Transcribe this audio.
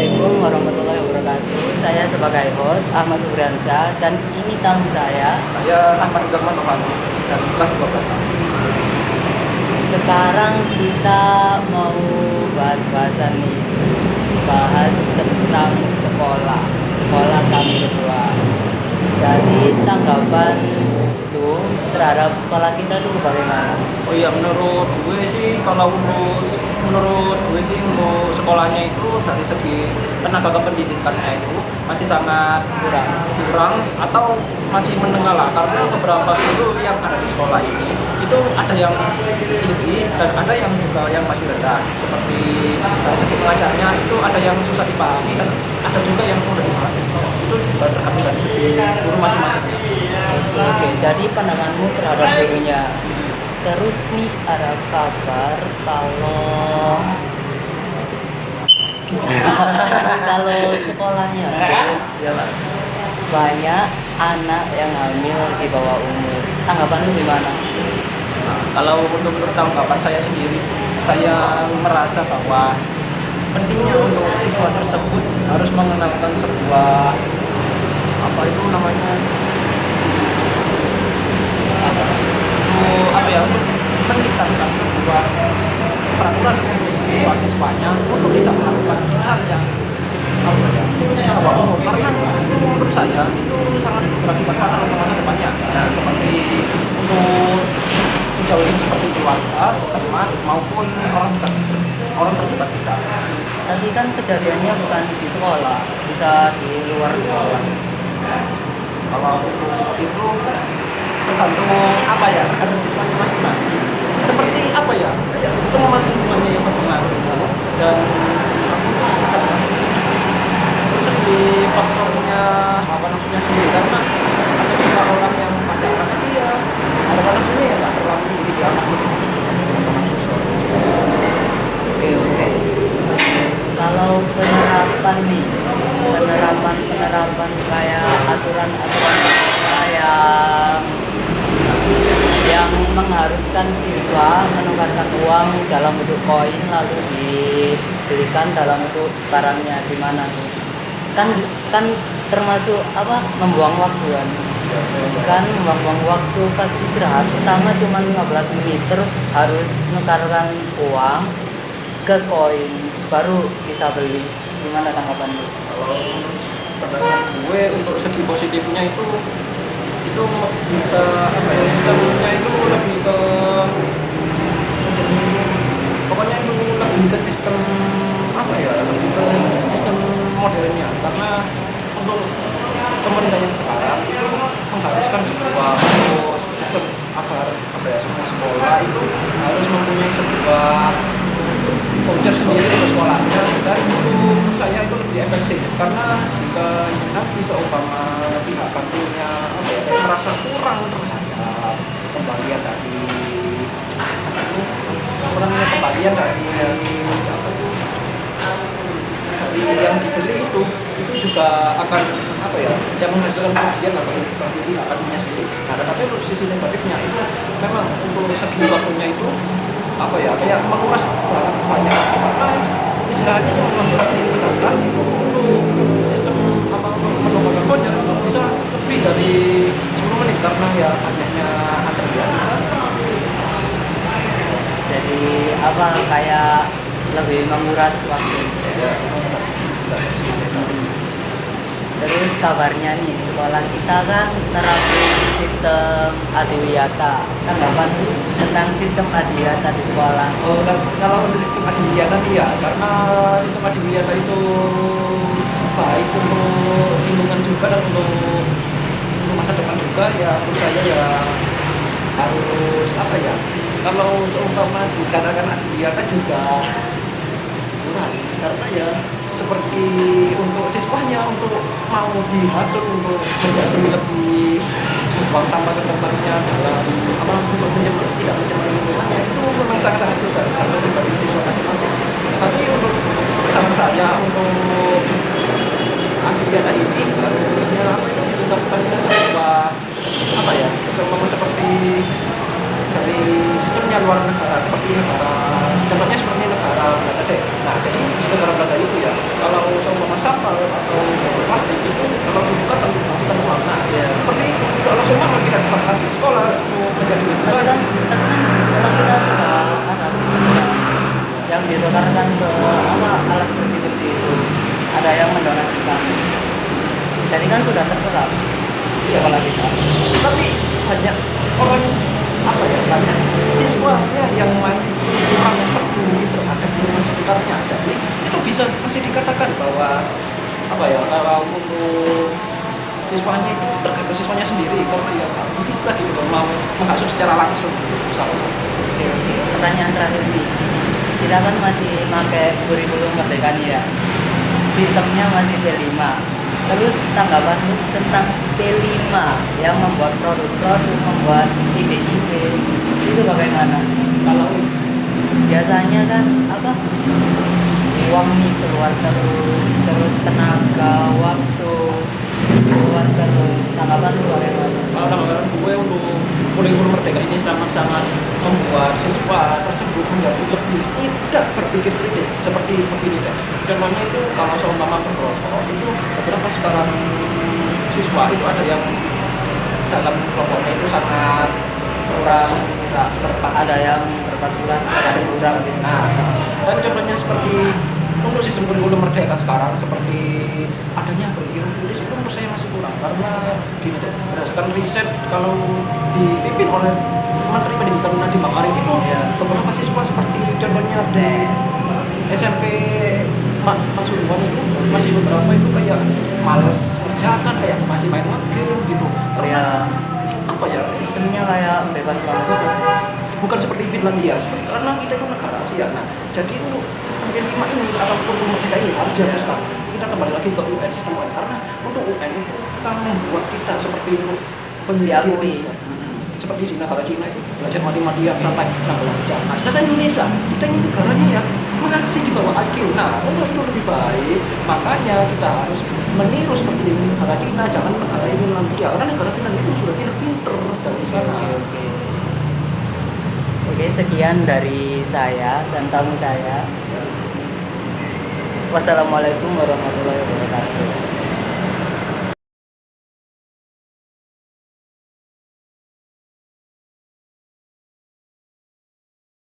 Assalamualaikum warahmatullahi wabarakatuh. Saya sebagai host Ahmad Ubransyah dan ini tamu saya. Saya Ahmad Zaman Novandi dari kelas 12. Sekarang kita mau bahas-bahasan nih, bahas tentang sekolah kami berdua. Jadi tanggapan lu terhadap sekolah kita tuh bagaimana? Oh iya, menurut gue sih untuk sekolahnya itu dari segi tenaga kependidikannya itu masih sangat kurang atau masih menengah lah, karena beberapa guru yang ada di sekolah ini itu ada yang tinggi dan ada yang juga yang masih rendah, seperti dari segi pengajarnya itu ada yang susah dipahami dan ada juga yang mudah dipahami. Itu juga tergantung dari segi guru masing-masingnya. Oke, jadi pandanganmu terhadap gurunya. Terus nih ada kabar kalau sekolahnya tuh banyak anak yang hamil di bawah umur. Tanggapan lu gimana? Kalau untuk tanggapan saya sendiri, saya merasa bahwa pentingnya untuk siswa tersebut harus mengenalkan sebuah untuk menciptakan sebuah peraturan untuk siswa-siswanya untuk tidak melakukan hal yang karena menurut saya itu sangat berakibat fatal untuk masa depannya. Nah, seperti untuk menjauhi seperti keluarga, teman maupun orang terdekat kita. Tadi kan kejadiannya bukan di sekolah, bisa di luar sekolah. Kalau itu tergantung ada siswanya masing-masing. Seperti semua lingkungannya yang berpengaruh dan terus segi faktornya sendiri, karena ada beberapa orang yang pada anaknya dia ada nafsunya yang nggak terlalu tinggi di anak itu. Oke. Kalau penerapan kayak aturan-aturan yang mengharuskan siswa menukarkan uang dalam bentuk koin lalu diberikan dalam bentuk barangnya, gimana tuh? Kan termasuk membuang waktu kan membuang waktu pas istirahat pertama cuma 15 menit terus harus nukarkan uang ke koin baru bisa beli. Gimana tanggapan lu? Kalau pandangan gue untuk segi positifnya itu bisa sistemnya itu lebih ke pokoknya itu lebih ke sistem lebih ke sistem modernnya, karena untuk pemerintah yang sekarang itu mengharuskan sebuah semua sekolah itu harus mempunyai sebuah voucher sendiri untuk sekolahnya, dan menurut saya itu lebih efektif, karena jika nanti seumpama pihak kantinnya merasa kurang terhadap kembalian dari yang dibeli itu juga akan yang menghasilkan kerugian bagi pihak kantinnya sendiri. Nah, tetapi untuk sisi negatifnya itu memang untuk segi waktunya itu kayak menguras banyak, karena istilahnya yang membuat sekarang itu untuk sistem menukarkan voucher itu bisa lebih dari 10 menit karena banyaknya antrian. Jadi kayak lebih menguras waktu. Terus kabarnya nih, sekolah kita kan terapin sistem adiwiyata. Tanggapan tentang sistem adiwiyata di sekolah? Kalau untuk sistem adiwiyata sih karena sistem adiwiyata itu baik untuk lingkungan juga dan untuk masa depan juga, menurut saya harus kalau seumpama dikatakan adiwiyata juga kurang, karena seperti untuk siswanya untuk mau dihasut untuk menjadi lebih buang sampah ke tempatnya dalam untuk tidak mencemari lingkungannya itu memang sangat susah karena bagi siswa masing-masing. Tapi untuk saran saya untuk kegiatan ini harusnya ditetapkan sebuah seperti dari sistemnya luar negara, seperti negara contohnya seperti negara Belanda deh. Nah, jadi negara Belanda itu kalau mendonasikan ke apa alat bersih-bersih itu, ada yang mendonasikan. Jadi kan sudah terserap sekolah kita. Tapi banyak orang apa ya, banyak siswanya yang masih kurang peduli terhadap lingkungan sekitarnya. Jadi itu bisa masih dikatakan bahwa apa ya, kalau untuk siswanya itu tergantung siswanya sendiri, karena ya nggak bisa gitu loh mau menghasut secara langsung gitu, misalnya. Oke, oke. Pertanyaan terakhir nih, kita kan masih pakai kurikulum merdeka nih ya, sistemnya masih P5. Terus tanggapan lu tentang P5 yang membuat produk-produk, membuat ide-ide, itu bagaimana? Kalau Biasanya kan apa, uang nih keluar terus tenaga, waktu keluar terus. Tanggapan lu bagaimana? kalau tanggapan gue untuk kurikulum merdeka ini sangat-sangat membuat siswa tersebut menjadi lebih tidak berpikir kritis seperti begini deh. Contohnya itu kalau seumpama berkelompok itu beberapa sekarang siswa itu ada yang dalam kelompoknya itu sangat kurang Ada yang berpartisipasi, ada yang kurang gitu. Nah, dan contohnya seperti untuk sistem kurikulum merdeka sekarang seperti adanya pemikiran kritis itu menurut saya masih kurang, karena gini deh, berdasarkan riset kalau dipimpin oleh Menteri Pendidikan Nadiem Makarim itu Ya. beberapa siswa seperti contohnya di SMP Pasuruan itu masih beberapa itu kayak males kerjakan, kayak masih main game gitu. Ya, Apa ya, sistemnya kayak bebas banget. bukan seperti Finlandia, karena kita itu negara Asia. Nah, jadi untuk sistem P5 ini ataupun merdeka ini harus dihapuskan. Kita kembali lagi ke UN sistem UN, karena untuk UN itu kan membuat kita seperti itu Diakui. seperti di negara Cina itu belajar matematika sampai 16 jam. Nah, sedangkan Indonesia, kita ini negaranya ya masih di bawah IQ. Nah, untuk itu lebih baik, makanya kita harus meniru seperti negara Cina, jangan negara Finlandia, karena negara Finlandia itu sudah pinter dari sana. Oke. Oke, sekian dari saya dan tamu saya. Wassalamualaikum warahmatullahi wabarakatuh.